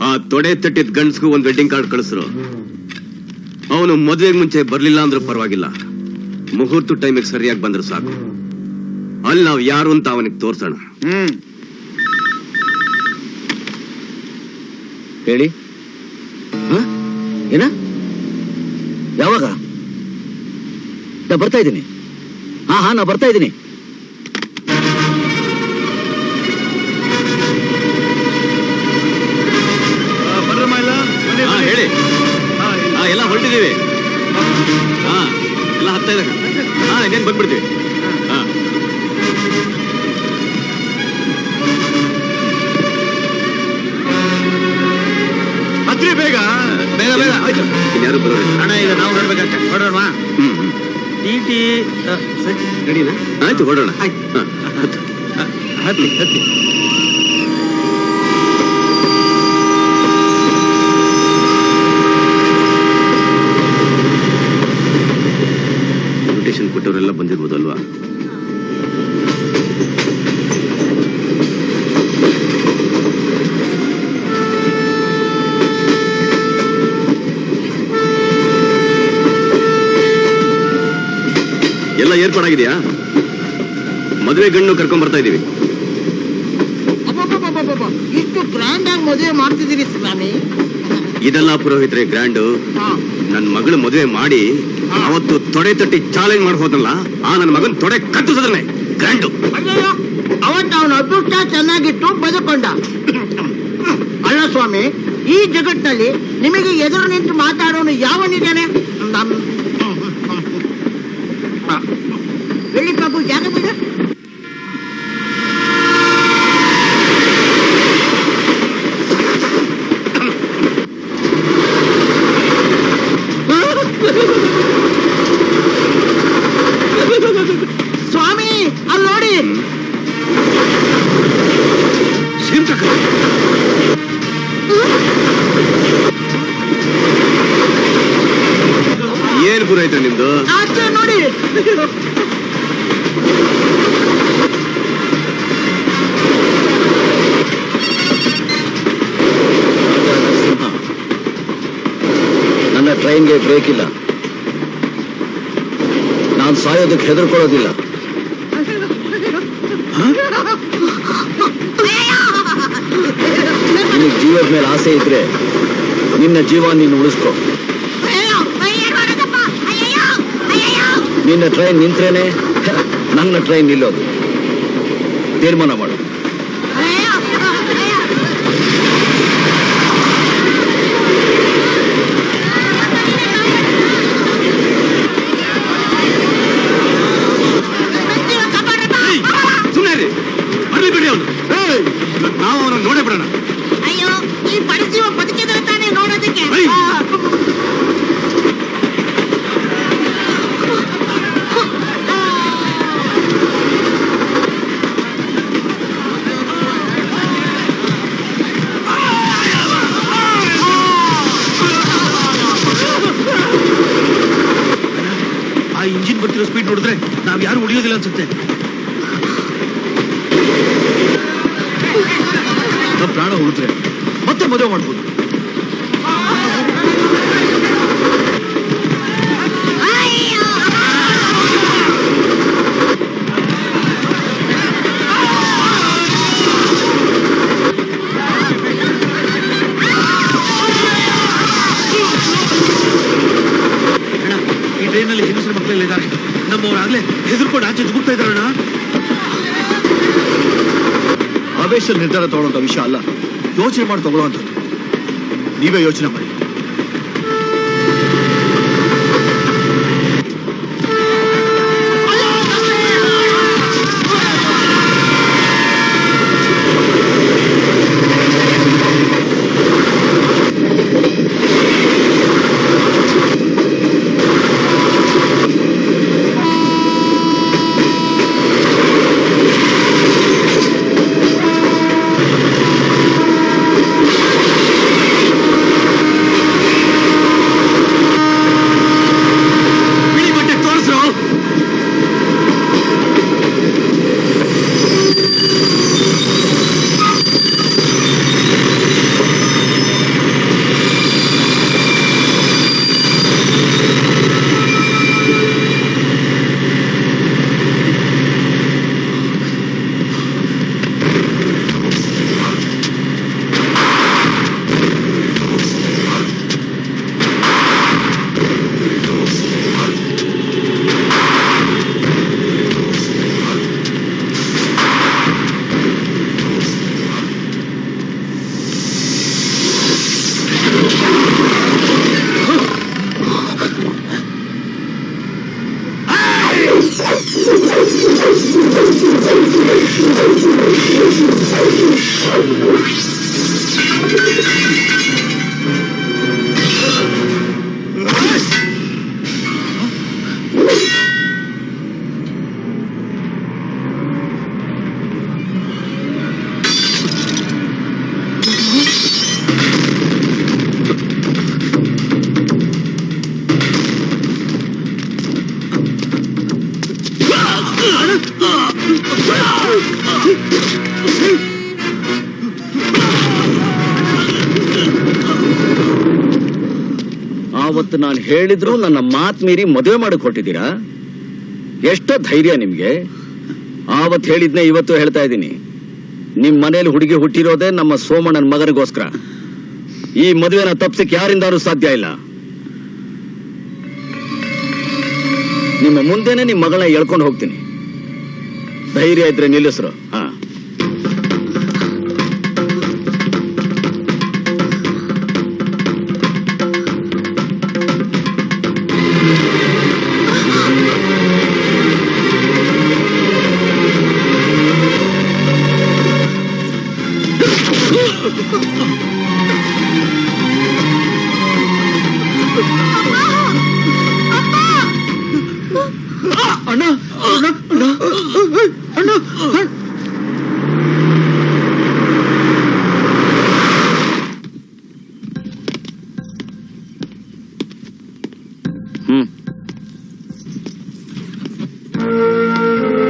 ಆ ತೊಡೆ ತಟ್ಟಿದ ಗಂಡ್ಸ್ಗೂ ಒಂದ್ ವೆಡ್ಡಿಂಗ್ ಕಾರ್ಡ್ ಕಳಿಸ್ರು. ಅವನು ಮದುವೆಗೆ ಮುಂಚೆ ಬರ್ಲಿಲ್ಲ ಅಂದ್ರೂ ಪರವಾಗಿಲ್ಲ, ಮುಹೂರ್ತ ಟೈಮಿಗೆ ಸರಿಯಾಗಿ ಬಂದ್ರೆ ಸಾಕು. ಅಲ್ಲಿ ನಾವ್ ಯಾರು ಅಂತ ಅವನಿಗೆ ತೋರ್ಸೋಣ. ಹೇಳಿ. ಏನ? ಯಾವಾಗ? ನಾ ಬರ್ತಾ ಇದ್ದೀನಿ. ಹಾ ನಾ ಬರ್ತಾ ಇದ್ದೀನಿ. ಹೇಳಿ. ಎಲ್ಲ ಹೊರಟಿದ್ದೀವಿ. ಎಲ್ಲ ಹತ್ತಾ ಇದೆ. ಇನ್ನೇನು ಬಂದ್ಬಿಡ್ತೀವಿ. ಹತ್ರಿ ಬೇಗ ಬೇಗ ಬೇಗ. ಆಯ್ತು, ಇನ್ಯಾರು ಬರೋಣ. ಅಣ್ಣ ಈಗ ನಾವು ಹೊರಡ್ಬೇಕಂತೆ. ಹೊರಡೋಣ. ಟಿ ರೆಡಿನಾ? ಆಯ್ತು, ಹೊರಡೋಣ. ಹತ್ತಿ ಹತ್ತಿ. ಇನ್ವಿಟೇಷನ್ ಕೊಟ್ಟವರೆಲ್ಲ ಬಂದಿರ್ಬೋದಲ್ವಾ? ಎಲ್ಲ ಏರ್ಪಾಡಾಗಿದೆಯಾ? ಮದುವೆ ಗಣ್ಣು ಕರ್ಕೊಂಡ್ ಬರ್ತಾ ಇದೀವಿ. ಇಷ್ಟು ಗ್ರ್ಯಾಂಡ್ ಆಗಿ ಮದುವೆ ಮಾಡ್ತಿದ್ದೀರಿ ಸ್ವಾಮಿ? ಇದೆಲ್ಲ ಪುರೋಹಿತರೆ ಗ್ರ್ಯಾಂಡು. ನನ್ ಮಗಳು ಮದುವೆ ಮಾಡಿ ಅವತ್ತು ತೊಡೆ ತಟ್ಟಿ ಚಾಲೆಂಜ್ ಮಾಡ್ಬೋದಲ್ಲ, ನನ್ನ ಮಗನ್ ತೊಡೆ ಕತ್ತಿಸಿದ್ರೆ ಗ್ರ್ಯಾಂಡು. ಅವತ್ತು ಅವನ ಅದೃಷ್ಟ ಚೆನ್ನಾಗಿಟ್ಟು ಬದುಕೊಂಡ. ಅಲ್ಲ ಸ್ವಾಮಿ, ಈ ಜಗತ್ತಿನಲ್ಲಿ ನಿಮಗೆ ಎದುರು ನಿಂತು ಮಾತಾಡೋನು ಯಾವನಿದ್ದಾನೆ? ಎಲ್ಲಿ ಪ್ರಭು ಜಾಗ ಬಿಡ. ಸ್ವಾಮಿ ಅಲ್ಲಿ ನೋಡಿ. ಏನ್ ಪುರೋಹಿತ ನಿಮ್ದು? ನೋಡಿ. ನನ್ನ ಟ್ರೈನ್ಗೆ ಬ್ರೇಕ್ ಇಲ್ಲ. ನಾನು ಸಾಯೋದಕ್ಕೆ ಹೆದರ್ಕೊಳ್ಳೋದಿಲ್ಲ. ನಿನಗೆ ಜೀವದ ಮೇಲೆ ಆಸೆ ಇದ್ರೆ ನಿನ್ನ ಜೀವ ನೀನು ಉಳಿಸ್ಕೊ. ನಿನ್ನ ಟ್ರೈನ್ ನಿಂತ್ರೇನೆ ನನ್ನ ಟ್ರೈನ್ ನಿಲ್ಲೋದು. ತೀರ್ಮಾನ ಮಾಡು. ಸುಮ್ಮನೆ ಬರ್ಲಿ ಬಿಡಿ. ಅವನು ನಾವು ಅವನು ನೋಡೇ ಬಿಡೋಣ. ಅಯ್ಯೋ, ಈ ಪರಿಚಯ ಬದುಕಿದ್ರೆ ತಾನೇ ನೋಡೋದಕ್ಕೆ. ಆ ಇಂಜಿನ್ ಬರ್ತಿರೋ ಸ್ಪೀಡ್ ನೋಡಿದ್ರೆ ನಾವ್ ಯಾರು ಉಳಿಯೋದಿಲ್ಲ ಅನ್ಸುತ್ತೆ. ಪ್ರಾಣ ಉಳಿದ್ರೆ ಮತ್ತೆ ಮದುವೆ ಮಾಡ್ಬೋದು. ಈ ಟ್ರೈನಲ್ಲಿ ಹೆಂಗಸರು ಮಕ್ಕಳೆಲ್ಲ ಇದ್ದಾರೆ. ನಮ್ಮವರಾಗ್ಲೇ ಹೆದರ್ಕೊಂಡು ಆಚೆ ದುಗ್ತಾ ಇದ್ದಾರಣ್ಣ. ಆವೇಶ ನಿರ್ಧಾರ ತಗೊಳ್ಳೋಂಥ ವಿಷಯ ಅಲ್ಲ, ಯೋಚನೆ ಮಾಡಿ ತಗೊಳ್ಳೋವಂಥದ್ದು. ನೀವೇ ಯೋಚನೆ ಮಾಡಿ. ಆವತ್ತು ನಾನು ಹೇಳಿದ್ರು ನನ್ನ ಮಾತ್ ಮೀರಿ ಮದುವೆ ಮಾಡಕ್ ಹೊಟ್ಟಿದ್ದೀರಾ? ಎಷ್ಟೋ ಧೈರ್ಯ ನಿಮ್ಗೆ. ಆವತ್ ಹೇಳಿದ್ನೆ ಇವತ್ತು ಹೇಳ್ತಾ ಇದ್ದೀನಿ. ನಿಮ್ ಮನೇಲಿ ಹುಡುಗಿ ಹುಟ್ಟಿರೋದೇ ನಮ್ಮ ಸೋಮಣ್ಣನ ಮಗನಿಗೋಸ್ಕರ. ಈ ಮದುವೆನ ತಪ್ಸಕ್ ಯಾರಿಂದಾರು ಸಾಧ್ಯ ಇಲ್ಲ. ನಿಮ್ಮ ಮುಂದೆನೆ ನಿಮ್ ಮಗಳನ್ನ ಎಳ್ಕೊಂಡು ಹೋಗ್ತೀನಿ. ಧೈರ್ಯ ಇದ್ರೆ ನಿಲ್ಲಿಸ್ರು. ಹಾ, ಅಣ್ಣ ಅಣ್ಣ ಅಣ್ಣ ಅಣ್ಣ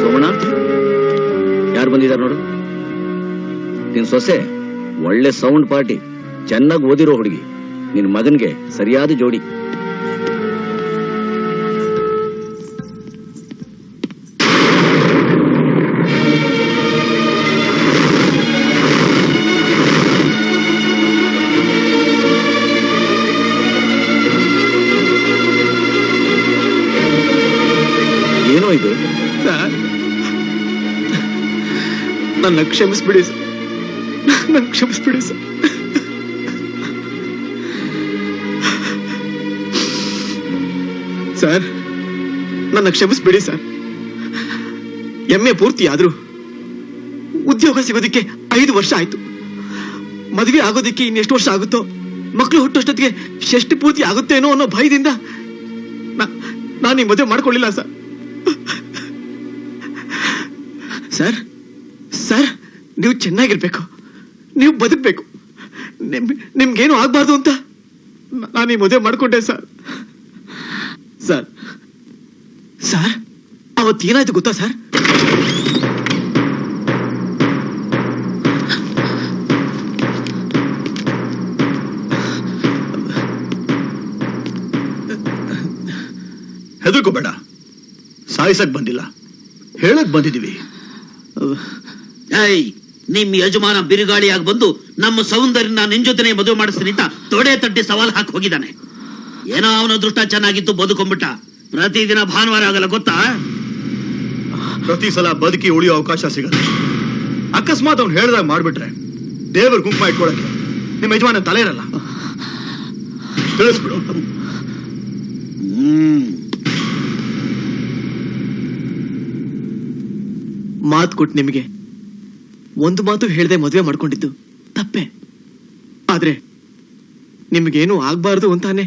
ಸೋಮಣ್ಣ, ಯಾರು ಬಂದಿದ್ದಾರೆ ನೋಡು. ನಿನ್ ಸೊಸೆ ಒಳ್ಳೆ ಸೌಂಡ್ ಪಾರ್ಟಿ, ಚೆನ್ನಾಗಿ ಓದಿರೋ ಹುಡುಗಿ. ನಿನ್ ಮಗನ್ಗೆ ಸರಿಯಾದ ಜೋಡಿ. ಏನೋ ಇದು? ಸರ್, ನನ್ನ ಕ್ಷಮಿಸ್ಬಿಡಿ ಸರ್, ನನ್ನ ಕ್ಷಮಿಸ್ಬಿಡಿ ಸರ್. ಸರ್, ನನ್ನ ಕ್ಷಮಿಸ್ಬಿಡಿ ಸರ್. ಎಮ್ಮೆ ಪೂರ್ತಿ ಆದ್ರೂ ಉದ್ಯೋಗ ಸಿಗೋದಿಕ್ಕೆ 5 ವರ್ಷ ಆಯ್ತು. ಮದುವೆ ಆಗೋದಿಕ್ಕೆ ಇನ್ನೆಷ್ಟು ವರ್ಷ ಆಗುತ್ತೋ, ಮಕ್ಕಳು ಹುಟ್ಟೋಷ್ಟೊತ್ತಿಗೆ ಷಷ್ಠಿ ಪೂರ್ತಿ ಆಗುತ್ತೇನೋ ಅನ್ನೋ ಭಯದಿಂದ ನಾನು ಈ ಮದುವೆ ಮಾಡ್ಕೊಳ್ಳಿಲ್ಲ ಸರ್. ಸರ್ ಸರ್, ನೀವು ಚೆನ್ನಾಗಿರ್ಬೇಕು, ನೀವು ಬದುಕಬೇಕು, ನಿಮ್ಗೇನು ಆಗ್ಬಾರ್ದು ಅಂತ ನಾನು ಈ ಮದುವೆ ಮಾಡ್ಕೊಂಡೆ ಸರ್. ಸರ್ ಸರ್, ಅವತ್ತೇನಾಯ್ತು ಗೊತ್ತಾ ಸರ್? ಹೆದರ್ಕೋಬೇಡ, ಸಾಯಿಸಕ್ ಬಂದಿಲ್ಲ, ಹೇಳಕ್ ಬಂದಿದೀವಿ. ನಿಮ್ ಯಜಮಾನ ಬಿರುಗಾಳಿಯಾಗಿ ಬಂದು ನಮ್ಮ ಸೌಂದರ್ಯನ ನಿನ್ ಜೊತೆನೆ ಮದುವೆ ಮಾಡಿಸ್ತೀನಿ ಅಂತ ತೊಡೆ ತಟ್ಟಿ ಸವಾಲ್ ಹಾಕಿ ಹೋಗಿದ್ದಾನೆ. ಏನೋ ಅವನ ಅದೃಷ್ಟ ಚೆನ್ನಾಗಿತ್ತು, ಬದುಕೊಂಡ್ಬಿಟ್ಟ. ಪ್ರತಿದಿನ ಭಾನುವಾರ ಆಗಲ್ಲ ಗೊತ್ತಾ? ಪ್ರತಿ ಸಲ ಬದುಕಿ ಉಳಿಯೋ ಅವಕಾಶ ಸಿಗಲ್ಲ. ಅಕಸ್ಮಾತ್ ಅವ್ನು ಹೇಳ್ದಾಗ ಮಾಡ್ಬಿಟ್ರೆ ದೇವ್ರ ಕುಂಕುಮ ಇಟ್ಕೊಳಕ್ಕೆ ನಿಮ್ಮ ಯಜಮಾನ ತಲೆ ಇರಲ್ಲ. ತಿಳಿಸ್ಬಿಡು. ಮಾತು ಕೊಟ್ಟು ನಿಮಗೆ ಒಂದು ಮಾತು ಹೇಳ್ದೆ ಮದುವೆ ಮಾಡ್ಕೊಂಡಿದ್ದು ತಪ್ಪೆ. ಆದ್ರೆ ನಿಮ್ಗೇನು ಆಗ್ಬಾರ್ದು ಅಂತಾನೆ.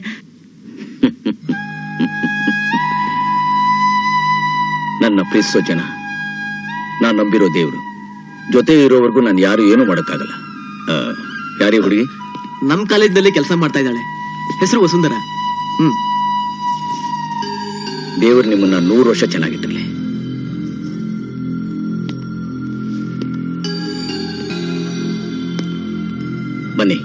ನನ್ನ ಪ್ರೀತಿಸೋ ಜನ, ನಾನ್ ನಂಬಿರೋ ದೇವ್ರು, ಜೊತೆ ಇರೋವರೆಗೂ ನಾನು ಯಾರು ಏನು ಮಾಡಕ್ಕಾಗಲ್ಲ. ಯಾರೇ ಹುಡುಗಿ? ನಮ್ ಕಾಲೇಜ್ನಲ್ಲಿ ಕೆಲಸ ಮಾಡ್ತಾ ಇದ್ದಾಳೆ, ಹೆಸರು ವಸುಂಧರ. ದೇವ್ರು ನಿಮ್ಮನ್ನ 100 ವರ್ಷ ಚೆನ್ನಾಗಿಟ್ಟಿರ್ಲಿ. ಬನ್ನಿ.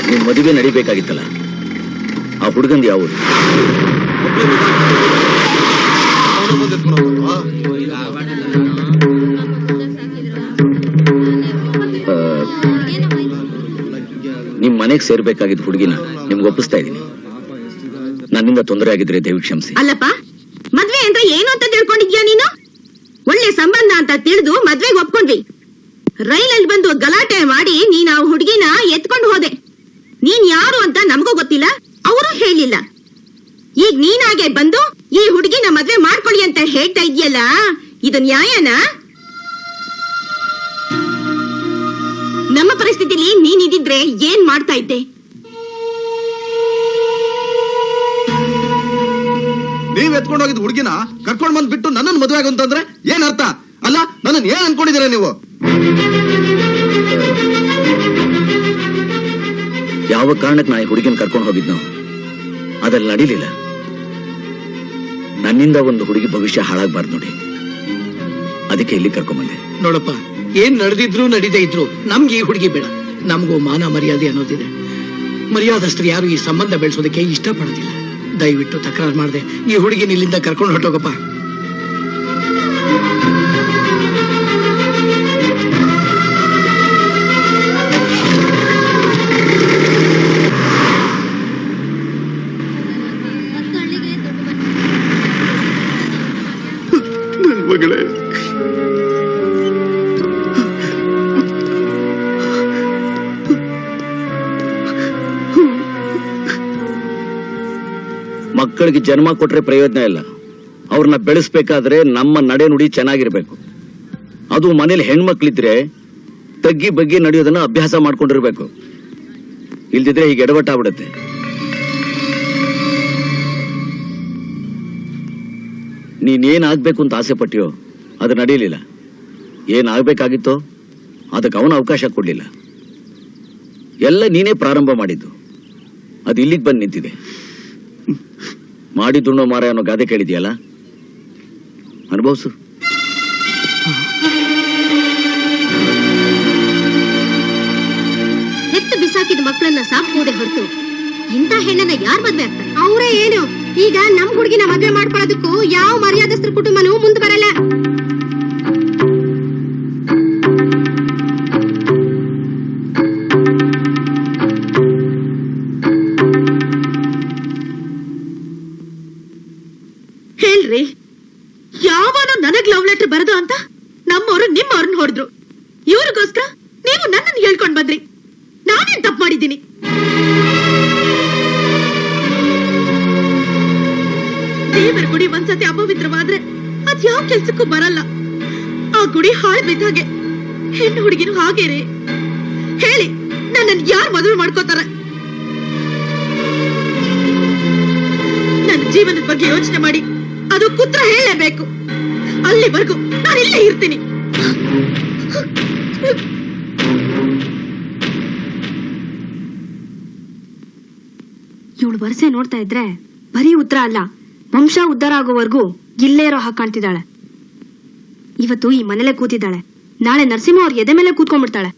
ನಿಮ್ ಮದುವೆ ನಡಿಬೇಕಾಗಿತ್ತಲ್ಲ, ಆ ಹುಡುಗಂದು ಯಾವುದು? ನಿಮ್ ಮನೆಗೆ ಸೇರ್ಬೇಕಾಗಿದ್ದ ಹುಡುಗಿನ ನಿಮ್ಗೆ ಒಪ್ಪಿಸ್ತಾ ಇದ್ದೀನಿ. ನನ್ನಿಂದ ತೊಂದರೆ ಆಗಿದ್ರೆ ದಯವಿಟ್ಟು ಕ್ಷಮಿಸಿ. ಅಲ್ಲಪ್ಪ, ಮದ್ವೆ ಅಂದ್ರೆ ಏನು ಅಂತ ತಿಳ್ಕೊಂಡಿದ್ಯಾ ನೀನು? ಒಳ್ಳೆ ಸಂಬಂಧ ಅಂತ ತಿಳಿದು ಮದ್ವೆಗೆ ಒಪ್ಕೊಂಡ್ವಿ. ರೈಲಲ್ಲಿ ಬಂದು ಗಲಾಟೆ ಮಾಡಿ ನೀನ್ ಆ ಹುಡುಗಿನ ಎತ್ಕೊಂಡು ಹೋದೆ. ನೀನ್ ಯಾರು ಅಂತ ನಮಗೂ ಗೊತ್ತಿಲ್ಲ, ಅವರು ಹೇಳಿಲ್ಲ. ಈಗ ನೀನಾಗೆ ಬಂದು ಈ ಹುಡುಗಿನ ಮದ್ವೆ ಮಾಡ್ಕೊಳ್ಳಿ ಅಂತ ಹೇಳ್ತಾ ಇದೆಯಲ್ಲ, ಇದು ನ್ಯಾಯನಾ? ನಮ್ಮ ಪರಿಸ್ಥಿತಿಲಿ ನೀನಿದ್ರೆ ಏನ್ ಮಾಡ್ತಾ ಇದ್ದೆ? ನೀವ್ ಎತ್ಕೊಂಡು ಹೋಗಿದ್ ಹುಡುಗಿನ ಕರ್ಕೊಂಡ್ ಬಂದ್ಬಿಟ್ಟು ನನ್ನನ್ನು ಮದುವೆ ಆಗಂತಂದ್ರೆ ಏನ್ ಅರ್ಥ? ಅಲ್ಲ, ನನ್ನನ್ನು ಏನ್ ಅನ್ಕೊಂಡಿದ್ದೀರಾ ನೀವು? ಯಾವ ಕಾರಣಕ್ಕೆ ನಾ ಈ ಹುಡುಗಿನ ಕರ್ಕೊಂಡು ಹೋಗಿದ್ನೋ ಅದ್ರಲ್ಲಿ ನಡೀಲಿಲ್ಲ. ನನ್ನಿಂದ ಒಂದು ಹುಡುಗಿ ಭವಿಷ್ಯ ಹಾಳಾಗ್ಬಾರ್ದು ನೋಡಿ, ಅದಕ್ಕೆ ಇಲ್ಲಿ ಕರ್ಕೊಂಬಂದೆ. ನೋಡಪ್ಪ, ಏನ್ ನಡೆದಿದ್ರು ನಡೀದೇ ಇದ್ರು ನಮ್ಗೆ ಈ ಹುಡುಗಿ ಬೇಡ. ನಮಗೂ ಮಾನ ಮರ್ಯಾದೆ ಅನ್ನೋದಿದೆ. ಮರ್ಯಾದಸ್ಥರು ಯಾರು ಈ ಸಂಬಂಧ ಬೆಳೆಸೋದಕ್ಕೆ ಇಷ್ಟಪಡೋದಿಲ್ಲ. ದಯವಿಟ್ಟು ತಕರಾರು ಮಾಡದೆ ಈ ಹುಡುಗಿನ ಇಲ್ಲಿಂದ ಕರ್ಕೊಂಡು ಹೊರಟೋಗಪ್ಪ. ಮಗಳೇ, ಮಕ್ಕಳಿಗೆ ಜನ್ಮ ಕೊಟ್ರೆ ಪ್ರಯೋಜನ ಇಲ್ಲ. ಅವ್ರನ್ನ ಬೆಳೆಸ್ಬೇಕಾದ್ರೆ ನಮ್ಮ ನಡೆ ನುಡಿ ಚೆನ್ನಾಗಿರ್ಬೇಕು. ಅದು ಮನೇಲಿ ಹೆಣ್ಮಕ್ಳಿದ್ರೆ ತಗ್ಗಿ ಬಗ್ಗಿ ನಡೆಯೋದನ್ನ ಅಭ್ಯಾಸ ಮಾಡ್ಕೊಂಡಿರ್ಬೇಕು. ಇಲ್ದಿದ್ರೆ ಈಗ ಎಡವಟ್ಟಾಗ್ಬಿಡುತ್ತೆ. ನೀನೇನಾಗ್ಬೇಕು ಅಂತ ಆಸೆ ಪಟ್ಟಿಯೋ ಅದು ನಡೀಲಿಲ್ಲ. ಏನಾಗ್ಬೇಕಾಗಿತ್ತೋ ಅದಕ್ಕೆ ಅವನ ಅವಕಾಶ ಕೊಡ್ಲಿಲ್ಲ. ಎಲ್ಲ ನೀನೇ ಪ್ರಾರಂಭ ಮಾಡಿದ್ದು, ಅದು ಇಲ್ಲಿಗೆ ಬಂದು ನಿಂತಿದೆ. ಮಾಡಿದುಣ್ಣೋ ಮಾರ ಅನ್ನೋ ಗಾದೆ ಕೇಳಿದ್ಯಲ್ಲ, ಅನುಭವಿಸು. ಹೆತ್ತು ಬಿಸಾಕಿದ ಮಕ್ಕಳನ್ನ ಸಾಕ್ಬೋದೇ ಹೊರತು ಇಂಥ ಹೆಣ್ಣನ್ನ ಯಾರ್ ಮದ್ವೆ ಆಗ್ತಾರೆ? ಅವರೇ ಏನು ಈಗ ನಮ್ ಹುಡುಗಿನ ಮದ್ವೆ ಮಾಡ್ಕೊಳ್ಳೋದಕ್ಕೂ ಯಾವ ಮರ್ಯಾದಸ್ತ್ರ ಕುಟುಂಬನೂ ಮುಂದೆ ಬರಲ್ಲ. ಹೇಳ್ರಿ, ಯಾವನೋ ನನಗ್ ಲವ್ ಲೆಟರ್ ಬರದು ಅಂತ ನಮ್ಮವರು ನಿಮ್ಮವ್ರನ್ನ ಹೊಡೆದ್ರು. ಇವ್ರಿಗೋಸ್ಕರ ನೀವು ನನ್ನನ್ನು ಹೇಳ್ಕೊಂಡ್ ಬಂದ್ರಿ. ನಾನೇನ್ ತಪ್ಪು ಮಾಡಿದ್ದೀನಿ? ದೇವರ ಗುಡಿ ಒಂದ್ಸತಿ ಅಪವಿತ್ರವಾದ್ರೆ ಅದ್ ಯಾವ ಕೆಲ್ಸಕ್ಕೂ ಬರಲ್ಲ. ಆ ಗುಡಿ ಹಾಳು ಬಿದ್ದಾಗೆ ಹೆಣ್ಣು ಹುಡುಗಿನೂ ಹಾಗೇನೆ. ಹೇಳಿ, ನನ್ನನ್ನು ಯಾರು ಮದುವೆ ಮಾಡ್ಕೋತಾರೆ? ನನ್ನ ಜೀವನದ ಬಗ್ಗೆ ಯೋಚನೆ ಮಾಡಿ ಅದು ಕುತ್ರ ಹೇಳಲೇಬೇಕು. ಅಲ್ಲಿವರೆಗೂ ನಾನು ಇಲ್ಲೇ ಇರ್ತೀನಿ. ಇವಳು ವರಸೆ ನೋಡ್ತಾ ಇದ್ರೆ ಬರೀ ಉತ್ತರ ಅಲ್ಲ, ವಂಶ ಉದ್ಧಾರ ಆಗೋವರೆಗೂ ಇಲ್ಲೇ ಇರೋ ಹಾಗೆ ಕಾಣ್ತಿದ್ದಾಳೆ. ಇವತ್ತು ಈ ಮನೇಲೆ ಕೂತಿದ್ದಾಳೆ, ನಾಳೆ ನರಸಿಂಹ ಅವ್ರ ಎದೆ ಮೇಲೆ ಕೂತ್ಕೊಂಡ್ಬಿಡ್ತಾಳೆ.